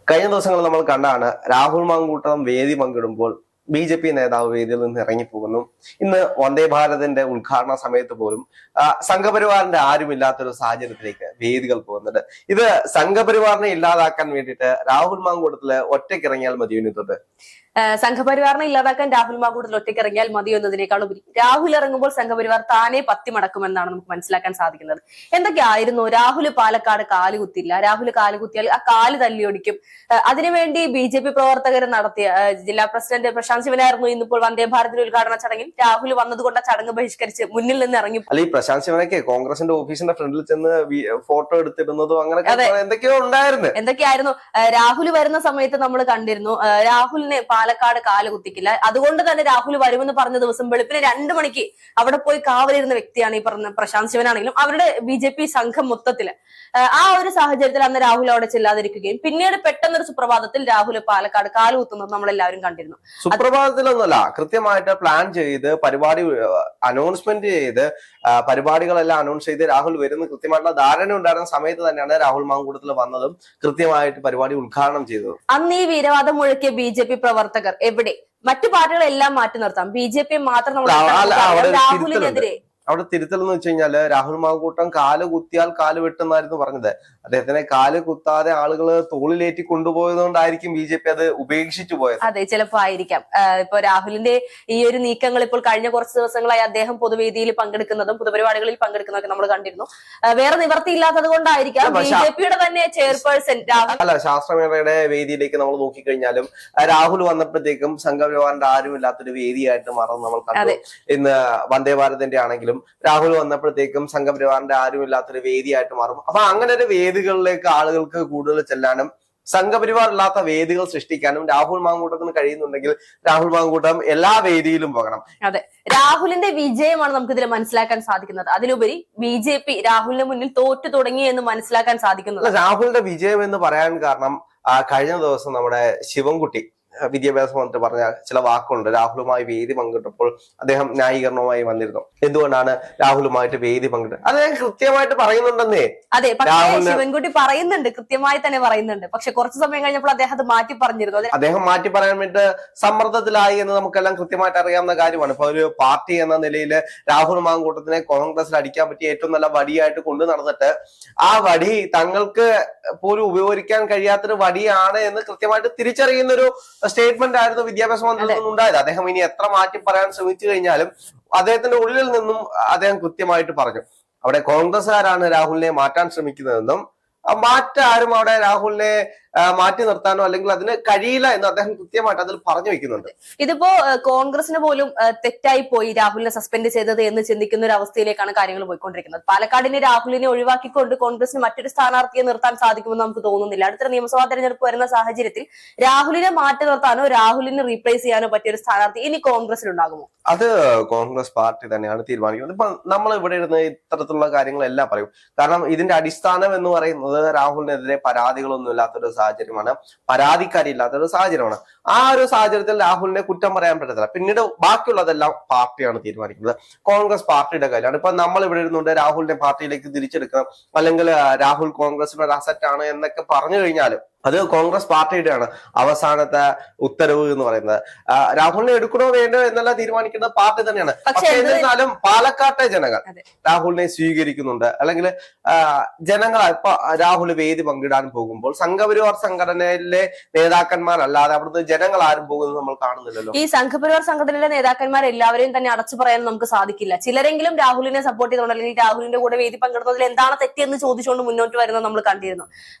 കഴിഞ്ഞ ദിവസങ്ങളിൽ നമ്മൾ കണ്ടാണ് രാഹുൽ മാങ്കൂട്ടം വേദി പങ്കിടുമ്പോൾ ബി.ജെ.പി നേതാവ് വേദിയിൽ നിന്ന് ഇറങ്ങിപ്പോകുന്നു. ഇന്ന് വന്ദേ ഭാരതിന്റെ ഉദ്ഘാടന സമയത്ത് പോലും സംഘപരിവാറിന്റെ ആരുമില്ലാത്തൊരു സാഹചര്യത്തിലേക്ക് വേദികൾ പോകുന്നുണ്ട്. ഇത് സംഘപരിവാറിനെ ഇല്ലാതാക്കാൻ വേണ്ടിയിട്ട് രാഹുൽ മാങ്കൂട്ടത്തില് ഒറ്റയ്ക്കിറങ്ങിയാൽ മതിയോ? ഇന്നത് സംഘപരിവാറിനെ ഇല്ലാതാക്കാൻ രാഹുൽ മാങ്കൂട്ടത്തിൽ ഒറ്റയ്ക്ക് ഇറങ്ങിയാൽ മതിയോ എന്നതിനേക്കാൾ ഉപരി രാഹുൽ ഇറങ്ങുമ്പോൾ സംഘപരിവാർ താനെ പത്തിമടക്കുമെന്നാണ് നമുക്ക് മനസ്സിലാക്കാൻ സാധിക്കുന്നത്. എന്തൊക്കെയായിരുന്നു? രാഹുൽ പാലക്കാട് കാലുകുത്തില്ല, രാഹുൽ കാലുകുത്തിയാൽ ആ കാല് തല്ലിയൊടിക്കും. അതിനുവേണ്ടി ബി.ജെ.പി പ്രവർത്തകർ നടത്തിയ ജില്ലാ പ്രസിഡന്റ് പ്രശാന്ത് ശിവനായിരുന്നു ഇന്നിപ്പോൾ വന്ദേ ഭാരതിന്റെ ഉദ്ഘാടന ചടങ്ങിൽ രാഹുൽ വന്നതുകൊണ്ട് ആ ചടങ്ങ് ബഹിഷ്കരിച്ച് മുന്നിൽ നിന്ന് ഇറങ്ങി. അല്ല, ഈ പ്രശാന്ത് ശിവനൊക്കെ കോൺഗ്രസിന്റെ ഓഫീസിന്റെ ഫ്രണ്ടിൽ ചെന്ന് ഫോട്ടോ എടുത്തിടുന്നതും അങ്ങനെ എന്തൊക്കെയോ ഉണ്ടായിരുന്നു. എന്തൊക്കെയായിരുന്നു? രാഹുൽ വരുന്ന സമയത്ത് നമ്മൾ കണ്ടിരുന്നു രാഹുലിനെ പാലക്കാട് കാല് കുത്തിക്കില്ല, അതുകൊണ്ട് തന്നെ രാഹുൽ വരുമെന്ന് പറഞ്ഞ ദിവസം വെളുപ്പിന് 2 മണിക്ക് അവിടെ പോയി കാവലിരുന്ന വ്യക്തിയാണ് ഈ പറഞ്ഞ പ്രശാന്ത് ശിവനാണെങ്കിലും അവരുടെ ബി.ജെ.പി സംഘം മൊത്തത്തില്. ആ ഒരു സാഹചര്യത്തിൽ അന്ന് രാഹുൽ അവിടെ ചെല്ലാതിരിക്കുകയും പിന്നീട് പെട്ടെന്നൊരു സുപ്രഭാതത്തിൽ രാഹുൽ പാലക്കാട് കാല് കുത്തുന്നത് നമ്മളെല്ലാവരും കണ്ടിരുന്നു. സുപ്രഭാതത്തിലൊന്നുമല്ല, കൃത്യമായിട്ട് പ്ലാൻ ചെയ്ത് പരിപാടി അനൗൺസ്മെന്റ് ചെയ്ത് പരിപാടികളെല്ലാം അനൗൺസ് ചെയ്ത് രാഹുൽ വരുന്ന കൃത്യമായിട്ടുള്ള ധാരണ ഉണ്ടായിരുന്ന സമയത്ത് തന്നെയാണ് രാഹുൽ മാങ്കൂട്ടത്തിൽ വന്നതും കൃത്യമായിട്ട് പരിപാടി ഉദ്ഘാടനം ചെയ്തതും. അന്ന് ഈ വീരവാദം മുഴക്കിയ ബി.ജെ.പി പ്രവർത്തകർ എവിടെ? മറ്റു പാർട്ടികളെല്ലാം മാറ്റി നിർത്താം, ബി.ജെ.പി മാത്രം രാഹുലിനെതിരെ. അവിടെ തിരുത്തൽ എന്ന് വെച്ച് കഴിഞ്ഞാല് രാഹുൽ മാങ്കൂട്ടം കാല് കുത്തിയാൽ കാല് വെട്ടുന്നായിരുന്നു പറഞ്ഞത്. അദ്ദേഹത്തിനെ കാല് കുത്താതെ ആളുകൾ തോളിലേറ്റി കൊണ്ടുപോയതുകൊണ്ടായിരിക്കും ബി.ജെ.പി അത് ഉപേക്ഷിച്ചു പോയത്. അതെ, ചിലപ്പോ ആയിരിക്കാം. ഇപ്പൊ രാഹുലിന്റെ ഈ ഒരു നീക്കങ്ങൾ ഇപ്പോൾ കഴിഞ്ഞ കുറച്ച് ദിവസങ്ങളായി അദ്ദേഹം പൊതുവേദിയിൽ പങ്കെടുക്കുന്നതും പൊതുപരിപാടികളിൽ പങ്കെടുക്കുന്നതൊക്കെ നമ്മൾ കണ്ടിരുന്നു. വേറെ നിവർത്തിയില്ലാത്തത് കൊണ്ടായിരിക്കാം ബി.ജെ.പിയുടെ തന്നെ ചെയർപേഴ്സൺ അല്ല, ശാസ്ത്രമേളയുടെ വേദിയിലേക്ക് നമ്മൾ നോക്കിക്കഴിഞ്ഞാലും രാഹുൽ വന്നപ്പോഴത്തേക്കും സംഘപരിവാറിന്റെ ആരുമില്ലാത്തൊരു വേദിയായിട്ട് മാറും നമ്മൾ കണ്ടു. ഇന്ന് വന്ദേ ഭാരതിന്റെ ആണെങ്കിലും രാഹുൽ വന്നപ്പോഴത്തേക്കും സംഘപരിവാറിന്റെ ആരുമില്ലാത്തൊരു വേദിയായിട്ട് മാറും. അപ്പൊ അങ്ങനെ ഒരു വേദികളിലേക്ക് ആളുകൾക്ക് കൂടുതൽ ചെല്ലാനും സംഘപരിവാർ ഇല്ലാത്ത വേദികൾ സൃഷ്ടിക്കാനും രാഹുൽ മാങ്കൂട്ടത്തിന് കഴിയുന്നുണ്ടെങ്കിൽ രാഹുൽ മാങ്കൂട്ടം എല്ലാ വേദിയിലും പോകണം. അതെ, രാഹുലിന്റെ വിജയമാണ് നമുക്ക് ഇതിൽ മനസ്സിലാക്കാൻ സാധിക്കുന്നത്. അതിലുപരി ബി.ജെ.പി രാഹുലിന്റെ മുന്നിൽ തോറ്റു തുടങ്ങി എന്ന് മനസ്സിലാക്കാൻ സാധിക്കുന്നത്. രാഹുലിന്റെ വിജയം എന്ന് പറയാൻ കാരണം കഴിഞ്ഞ ദിവസം നമ്മുടെ ശിവൻകുട്ടി വിദ്യാഭ്യാസ മന്ത്രി പറഞ്ഞ ചില വാക്കുണ്ട്. രാഹുലുമായി വേദി പങ്കിട്ടപ്പോൾ അദ്ദേഹം ന്യായീകരണവുമായി വന്നിരുന്നു. എന്തുകൊണ്ടാണ് രാഹുലുമായിട്ട് വേദി പങ്കിട്ടത്? അദ്ദേഹം കൃത്യമായിട്ട് പറയുന്നുണ്ടെന്നേ. അതെ, പക്ഷേ ശിവൻകുട്ടി പറയുന്നുണ്ട്, കൃത്യമായി തന്നെ പറയുന്നുണ്ട്. പക്ഷെ കുറച്ചു സമയം കഴിഞ്ഞപ്പോൾ അദ്ദേഹം അത് മാറ്റി പറഞ്ഞിരുന്നു. അദ്ദേഹം മാറ്റി പറയാൻ വേണ്ടി സമ്മർദ്ദത്തിലായി എന്ന് നമുക്കെല്ലാം കൃത്യമായിട്ട് അറിയാവുന്ന കാര്യമാണ്. ഇപ്പൊ ഒരു പാർട്ടി എന്ന നിലയിൽ രാഹുൽ മാങ്കൂട്ടത്തിനെ കോൺഗ്രസിൽ അടിക്കാൻ പറ്റിയ ഏറ്റവും നല്ല വടിയായിട്ട് കൊണ്ടു നടന്നിട്ട് ആ വടി തങ്ങൾക്ക് പോലും ഉപയോഗിക്കാൻ കഴിയാത്തൊരു വടിയാണ് എന്ന് കൃത്യമായിട്ട് തിരിച്ചറിയുന്ന ഒരു സ്റ്റേറ്റ്മെന്റ് ആയിരുന്നു വിദ്യാഭ്യാസ മന്ത്രിയിൽ നിന്നുണ്ടായത്. അദ്ദേഹം ഇനി എത്ര മാറ്റി പറയാൻ ശ്രമിച്ചു കഴിഞ്ഞാലും അദ്ദേഹത്തിന്റെ ഉള്ളിൽ നിന്നും അദ്ദേഹം കൃത്യമായിട്ട് പറഞ്ഞു അവിടെ കോൺഗ്രസ്സുകാരാണ് രാഹുലിനെ മാറ്റാൻ ശ്രമിക്കുന്നതെന്നും മാറ്റാരും അവിടെ രാഹുലിനെ മാറ്റി നിർത്താനോ അല്ലെങ്കിൽ അതിന് കഴിയില്ല എന്ന് അദ്ദേഹം കൃത്യമായിട്ട് അതിൽ പറഞ്ഞു വെക്കുന്നുണ്ട്. ഇതിപ്പോ കോൺഗ്രസിന് പോലും തെറ്റായി പോയി രാഹുലിനെ സസ്പെൻഡ് ചെയ്തത് എന്ന് ചിന്തിക്കുന്ന ഒരു അവസ്ഥയിലേക്കാണ് കാര്യങ്ങൾ പോയിക്കൊണ്ടിരിക്കുന്നത്. പാലക്കാടിനെ രാഹുലിനെ ഒഴിവാക്കിക്കൊണ്ട് കോൺഗ്രസിന് മറ്റൊരു സ്ഥാനാർത്ഥിയെ നിർത്താൻ സാധിക്കുമെന്ന് നമുക്ക് തോന്നുന്നില്ല. അടുത്ത നിയമസഭാ തെരഞ്ഞെടുപ്പ് വരുന്ന സാഹചര്യത്തിൽ രാഹുലിനെ മാറ്റി നിർത്താനോ രാഹുലിനെ റീപ്ലേസ് ചെയ്യാനോ പറ്റിയ ഒരു സ്ഥാനാർത്ഥി ഇനി കോൺഗ്രസിൽ ഉണ്ടാകുമോ? അത് കോൺഗ്രസ് പാർട്ടി തന്നെയാണ് തീരുമാനിക്കുന്നത്. ഇപ്പൊ നമ്മൾ ഇവിടെ ഇരുന്ന് ഇത്തരത്തിലുള്ള കാര്യങ്ങളെല്ലാം പറയും. കാരണം ഇതിന്റെ അടിസ്ഥാനം എന്ന് പറയുന്നത് രാഹുലിനെതിരെ പരാതികളൊന്നും ഇല്ലാത്തൊരു സാഹചര്യമാണ്, പരാതിക്കാരില്ലാത്തൊരു സാഹചര്യമാണ്. ആ ഒരു സാഹചര്യത്തിൽ രാഹുലിനെ കുറ്റം പറയാൻ പറ്റത്തില്ല. പിന്നീട് ബാക്കിയുള്ളതെല്ലാം പാർട്ടിയാണ് തീരുമാനിക്കുന്നത്. കോൺഗ്രസ് പാർട്ടിയുടെ കയ്യിലാണ്. ഇപ്പൊ നമ്മൾ ഇവിടെ ഇരുന്നുകൊണ്ട് രാഹുലിനെ പാർട്ടിയിലേക്ക് തിരിച്ചെടുക്കണം, അല്ലെങ്കിൽ രാഹുൽ കോൺഗ്രസിന്റെ ഒരു അസറ്റ് ആണ് എന്നൊക്കെ പറഞ്ഞു കഴിഞ്ഞാലും അത് കോൺഗ്രസ് പാർട്ടിയുടെയാണ് അവസാനത്തെ ഉത്തരവ് എന്ന് പറയുന്നത്. രാഹുലിനെ എടുക്കണോ വേണ്ടോ എന്നല്ല തീരുമാനിക്കുന്നത് പാർട്ടി തന്നെയാണ്. പക്ഷെ എന്നിരുന്നാലും പാലക്കാട്ടെ ജനങ്ങൾ രാഹുലിനെ സ്വീകരിക്കുന്നുണ്ട്. അല്ലെങ്കിൽ ജനങ്ങൾ ഇപ്പൊ രാഹുൽ വേദി പങ്കിടാൻ പോകുമ്പോൾ സംഘപരിവാർ സംഘടനയിലെ നേതാക്കന്മാരല്ലാതെ അവിടുത്തെ ജനങ്ങൾ ആരും പോകുന്നത് നമ്മൾ കാണുന്നില്ലല്ലോ. ഈ സംഘപരിവാർ സംഘടനയിലെ നേതാക്കന്മാർ എല്ലാവരെയും തന്നെ അടച്ചു പറയാൻ നമുക്ക് സാധിക്കില്ല. ചിലരെങ്കിലും രാഹുലിനെ സപ്പോർട്ട് ചെയ്തുകൊണ്ട് അല്ലെങ്കിൽ രാഹുലിന്റെ കൂടെ വേദി പങ്കിടുന്നതിൽ എന്താണ് തെറ്റെന്ന് ചോദിച്ചുകൊണ്ട് മുന്നോട്ട് വരുന്നത് നമ്മൾ കണ്ടിരുന്നു.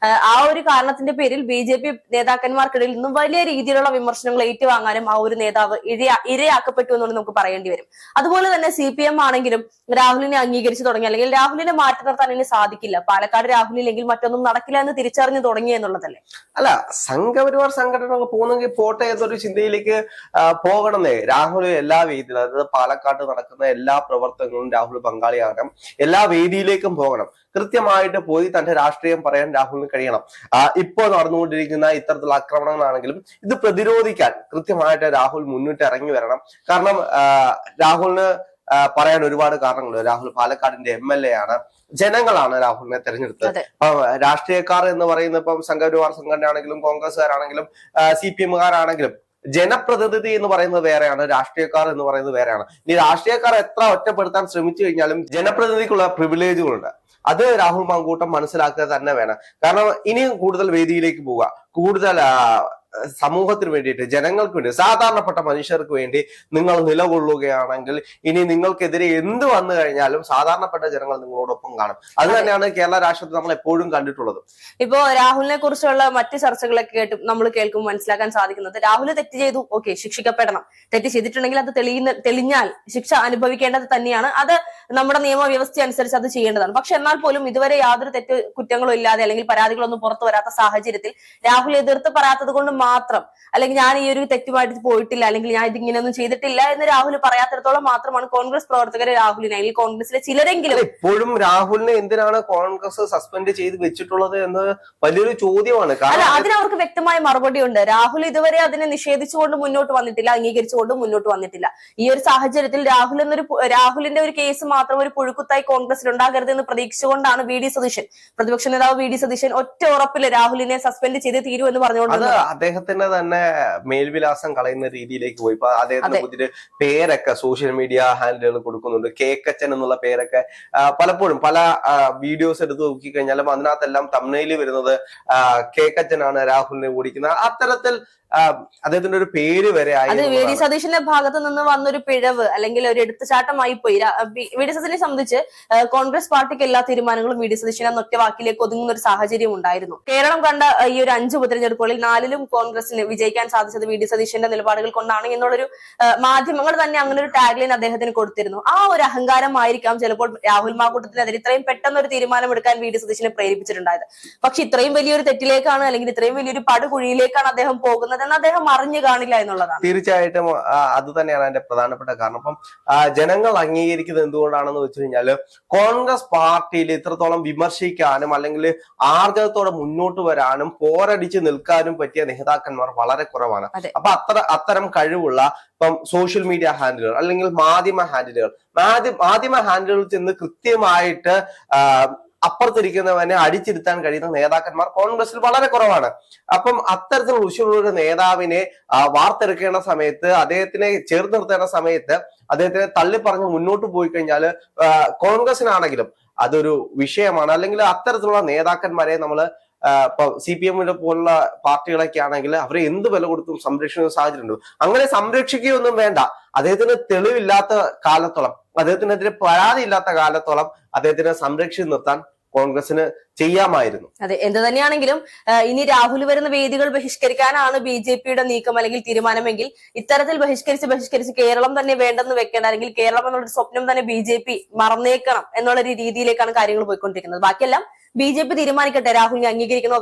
ആ ഒരു കാരണത്തിന്റെ പേരിൽ ബി.ജെ.പി നേതാക്കന്മാർക്കിടയിൽ നിന്നും വലിയ രീതിയിലുള്ള വിമർശനങ്ങൾ ഏറ്റുവാങ്ങാനും ആ ഒരു നേതാവ് ഇരയാക്കപ്പെട്ടു എന്നുള്ളത് നമുക്ക് പറയേണ്ടി വരും. അതുപോലെ തന്നെ CPM ആണെങ്കിലും രാഹുലിനെ അംഗീകരിച്ചു തുടങ്ങി, അല്ലെങ്കിൽ രാഹുലിനെ മാറ്റി നിർത്താൻ ഇനി സാധിക്കില്ല, പാലക്കാട് രാഹുലില്ലെങ്കിൽ മറ്റൊന്നും നടക്കില്ല എന്ന് തിരിച്ചറിഞ്ഞു തുടങ്ങി എന്നുള്ളതല്ലേ. അല്ല, സംഘപരിവാർ സംഘടന പോകുന്നെങ്കിൽ പോട്ടെ എന്നൊരു ചിന്തയിലേക്ക് പോകണമെന്നേ. രാഹുൽ എല്ലാ വേദിയിലും, അതായത് പാലക്കാട് നടക്കുന്ന എല്ലാ പ്രവർത്തനങ്ങളും രാഹുൽ പങ്കാളിയാകണം, എല്ലാ വേദിയിലേക്കും പോകണം, കൃത്യമായിട്ട് പോയി തന്റെ രാഷ്ട്രീയം പറയാൻ രാഹുലിന് കഴിയണം. ഇപ്പോ നടന്നുകൊണ്ടിരിക്കുന്ന ഇത്തരത്തിലുള്ള ആക്രമണങ്ങളാണെങ്കിലും ഇത് പ്രതിരോധിക്കാൻ കൃത്യമായിട്ട് രാഹുൽ മുന്നിട്ട് ഇറങ്ങി വരണം. കാരണം രാഹുലിന് പറയാൻ ഒരുപാട് കാരണങ്ങളുണ്ട്. രാഹുൽ പാലക്കാടിന്റെ MLA ആണ്, ജനങ്ങളാണ് രാഹുലിനെ തെരഞ്ഞെടുത്തത്. രാഷ്ട്രീയക്കാർ എന്ന് പറയുന്ന ഇപ്പം സംഘപരിവാർ സംഘടന ആണെങ്കിലും കോൺഗ്രസ്സുകാരാണെങ്കിലും CPM-കാരാണെങ്കിലും ജനപ്രതിനിധി എന്ന് പറയുന്നത് വേറെയാണ്, രാഷ്ട്രീയക്കാർ എന്ന് പറയുന്നത് വേറെയാണ്. ഇനി രാഷ്ട്രീയക്കാർ എത്ര ഒറ്റപ്പെടുത്താൻ ശ്രമിച്ചു കഴിഞ്ഞാലും ജനപ്രതിനിധിക്കുള്ള പ്രിവിലേജുകളുണ്ട്. അത് രാഹുൽ മാങ്കൂട്ടം മനസ്സിലാക്കുക തന്നെ വേണം. കാരണം ഇനിയും കൂടുതൽ വേദിയിലേക്ക് പോവുക, കൂടുതൽ സമൂഹത്തിന് വേണ്ടിയിട്ട്, ജനങ്ങൾക്ക് വേണ്ടി, സാധാരണപ്പെട്ട മനുഷ്യർക്ക് വേണ്ടി നിങ്ങൾ നിലകൊള്ളുകയാണെങ്കിൽ ഇനി നിങ്ങൾക്കെതിരെ എന്ത് വന്നു കഴിഞ്ഞാലും സാധാരണപ്പെട്ട ജനങ്ങൾ നിങ്ങളോടൊപ്പം കാണും. അത് തന്നെയാണ് കേരള രാഷ്ട്രീയത്തിൽ നമ്മൾ എപ്പോഴും കണ്ടിട്ടുള്ളത്. ഇപ്പോ രാഹുലിനെ കുറിച്ചുള്ള മറ്റു ചർച്ചകളൊക്കെ നമ്മൾ കേൾക്കുമ്പോൾ മനസ്സിലാക്കാൻ സാധിക്കുന്നത്, രാഹുൽ തെറ്റ് ചെയ്തു, ഓക്കെ, ശിക്ഷിക്കപ്പെടണം. തെറ്റ് ചെയ്തിട്ടുണ്ടെങ്കിൽ അത് തെളിഞ്ഞാൽ ശിക്ഷ അനുഭവിക്കേണ്ടത് തന്നെയാണ്. അത് നമ്മുടെ നിയമവ്യവസ്ഥ അനുസരിച്ച് അത് ചെയ്യേണ്ടതാണ്. പക്ഷെ എന്നാൽ പോലും ഇതുവരെ യാതൊരു തെറ്റ് കുറ്റങ്ങളും ഇല്ലാതെ അല്ലെങ്കിൽ പരാതികളൊന്നും പുറത്തു വരാത്ത സാഹചര്യത്തിൽ രാഹുൽ എതിർത്ത് പറയാത്തത് കൊണ്ട് മാത്രം, അല്ലെങ്കിൽ ഞാൻ ഈ ഒരു തെറ്റുമായിട്ട് പോയിട്ടില്ല, അല്ലെങ്കിൽ ഞാൻ ഇതിങ്ങനെയൊന്നും ചെയ്തിട്ടില്ല എന്ന് രാഹുൽ പറയാത്തിടത്തോളം മാത്രമാണ് കോൺഗ്രസ് പ്രവർത്തകരെ രാഹുലിനെ, അല്ലെങ്കിൽ കോൺഗ്രസിലെ ചിലരെങ്കിലും ഇപ്പോഴും രാഹുലിനെ എന്തിനാണ് കോൺഗ്രസ് സസ്പെൻഡ് ചെയ്ത് വെച്ചിട്ടുള്ളത് എന്ന് വലിയൊരു ചോദ്യമാണ്. കാരണം അതിന് അവർക്ക് വ്യക്തമായ മറുപടി ഉണ്ട്. രാഹുൽ ഇതുവരെ അതിനെ നിഷേധിച്ചുകൊണ്ട് മുന്നോട്ട് വന്നിട്ടില്ല, അംഗീകരിച്ചുകൊണ്ട് മുന്നോട്ട് വന്നിട്ടില്ല. ഈ ഒരു സാഹചര്യത്തിൽ രാഹുലിന്റെ ഒരു കേസ് മാത്രം ഒരു പുഴുക്കുത്തായി കോൺഗ്രസിൽ ഉണ്ടാകരുത് എന്ന് പ്രതീക്ഷിച്ചുകൊണ്ടാണ് VD സതീശൻ, പ്രതിപക്ഷ നേതാവ് VD സതീശൻ ഒറ്റ ഉറപ്പില് രാഹുലിനെ സസ്പെൻഡ് ചെയ്ത് തീരൂ എന്ന് പറഞ്ഞുകൊണ്ട് അദ്ദേഹത്തിന്റെ തന്നെ മേൽവിലാസം കളയുന്ന രീതിയിലേക്ക് പോയി. ഇപ്പൊ അദ്ദേഹത്തിന്റെ പുതിയ പേരൊക്കെ സോഷ്യൽ മീഡിയ ഹാൻഡിലുകൾ കൊടുക്കുന്നുണ്ട്. കേക്കച്ചൻ എന്നുള്ള പേരൊക്കെ പലപ്പോഴും പല വീഡിയോസ് എടുത്ത് നോക്കിക്കഴിഞ്ഞാലും അതിനകത്തെല്ലാം തംബ്നെയിലിൽ വരുന്നത് കേക്കച്ചനാണ് രാഹുലിനെ ഓടിക്കുന്നത്. അത്തരത്തിൽ അദ്ദേഹത്തിന്റെ ഒരു പേര് വരെ ആയി. അത് VD സതീശന്റെ ഭാഗത്ത് നിന്ന് വന്നൊരു പിഴവ് അല്ലെങ്കിൽ ഒരു എടുത്തുചാട്ടമായി പോയി. VD സതീശനെ സംബന്ധിച്ച് കോൺഗ്രസ് പാർട്ടിക്ക് എല്ലാ തീരുമാനങ്ങളും VD സതീശനെ ഒറ്റ വാക്കിലേക്ക് ഒതുങ്ങുന്ന ഒരു സാഹചര്യം ഉണ്ടായിരുന്നു. കേരളം കണ്ട ഈ ഒരു 5 ഉപതെരഞ്ഞെടുപ്പുകളിൽ 4ലും കോൺഗ്രസിന് വിജയിക്കാൻ സാധിച്ചത് VD സതീശന്റെ നിലപാടുകൾ കൊണ്ടാണ് എന്നുള്ളൊരു മാധ്യമങ്ങൾ തന്നെ അങ്ങനെ ഒരു ടാഗ്ലൈൻ അദ്ദേഹത്തിന് കൊടുത്തിരുന്നു. ആ ഒരു അഹങ്കാരമായിരിക്കാം ചിലപ്പോൾ രാഹുൽ മാങ്കൂട്ടത്തിനെതിരെ ഇത്രയും പെട്ടെന്ന് ഒരു തീരുമാനം എടുക്കാൻ VD സതീശനെ പ്രേരിപ്പിച്ചിട്ടുണ്ടായത്. പക്ഷെ ഇത്രയും വലിയൊരു തെറ്റിലേക്കാണ്, അല്ലെങ്കിൽ ഇത്രയും വലിയൊരു പടുകുഴിയിലേക്കാണ് അദ്ദേഹം പോകുന്നത് എന്ന് അദ്ദേഹം അറിഞ്ഞു കാണില്ല എന്നുള്ളതാണ്. തീർച്ചയായിട്ടും അത് തന്നെയാണ് അതിന്റെ പ്രധാനപ്പെട്ട കാരണം. അപ്പം ജനങ്ങൾ അംഗീകരിക്കുന്നത് എന്തുകൊണ്ടാണെന്ന് വെച്ച് കഴിഞ്ഞാല് കോൺഗ്രസ് പാർട്ടിയിൽ ഇത്രത്തോളം വിമർശിക്കാനും അല്ലെങ്കിൽ ആർജവത്തോടെ മുന്നോട്ട് വരാനും പോരടിച്ച് നിൽക്കാനും പറ്റിയ നേതാക്കന്മാർ വളരെ കുറവാണ്. അപ്പൊ അത്തരം കഴിവുള്ള ഇപ്പം സോഷ്യൽ മീഡിയ ഹാൻഡിലുകൾ അല്ലെങ്കിൽ മാധ്യമ ഹാൻഡിലുകൾ ചെന്ന് കൃത്യമായിട്ട് അപ്പുറത്തിരിക്കുന്നവനെ അടിച്ചിരുത്താൻ കഴിയുന്ന നേതാക്കന്മാർ കോൺഗ്രസിൽ വളരെ കുറവാണ്. അപ്പം അത്തരത്തിലുള്ള ഉശിരുള്ള നേതാവിനെ വാർത്തെടുക്കേണ്ട സമയത്ത്, അദ്ദേഹത്തിനെ ചേർത്ത് നിർത്തേണ്ട സമയത്ത് അദ്ദേഹത്തിനെ തള്ളിപ്പറഞ്ഞ് മുന്നോട്ട് പോയി കഴിഞ്ഞാൽ കോൺഗ്രസിനാണെങ്കിലും അതൊരു വിഷയമാണ്. അല്ലെങ്കിൽ അത്തരത്തിലുള്ള നേതാക്കന്മാരെ നമ്മള് ഇപ്പൊ CPM പോലുള്ള പാർട്ടികളൊക്കെ ആണെങ്കിൽ അവരെ എന്ത് വില കൊടുത്തും സംരക്ഷിക്കുന്ന സാഹചര്യമുണ്ട്. അങ്ങനെ സംരക്ഷിക്കുകയൊന്നും വേണ്ട. അദ്ദേഹത്തിന് തെളിവില്ലാത്ത കാലത്തോളം, അദ്ദേഹത്തിനെതിരെ പരാതി ഇല്ലാത്ത കാലത്തോളം അദ്ദേഹത്തിനെ സംരക്ഷിച്ച് നിർത്താൻ കോൺഗ്രസിന് ചെയ്യാമായിരുന്നു. അതെ, എന്ത് തന്നെയാണെങ്കിലും ഇനി രാഹുൽ വരുന്ന വേദികൾ ബഹിഷ്കരിക്കാനാണ് BJP-യുടെ നീക്കം അല്ലെങ്കിൽ തീരുമാനമെങ്കിൽ ഇത്തരത്തിൽ ബഹിഷ്കരിച്ച് കേരളം തന്നെ വേണ്ടെന്ന് വെക്കേണ്ട, അല്ലെങ്കിൽ കേരളം എന്നുള്ള സ്വപ്നം തന്നെ BJP മറന്നേക്കണം എന്നുള്ള രീതിയിലേക്കാണ് കാര്യങ്ങൾ പോയിക്കൊണ്ടിരിക്കുന്നത്. ബാക്കിയെല്ലാം BJP തീരുമാനിക്കട്ടെ രാഹുലിനെ അംഗീകരിക്കണോ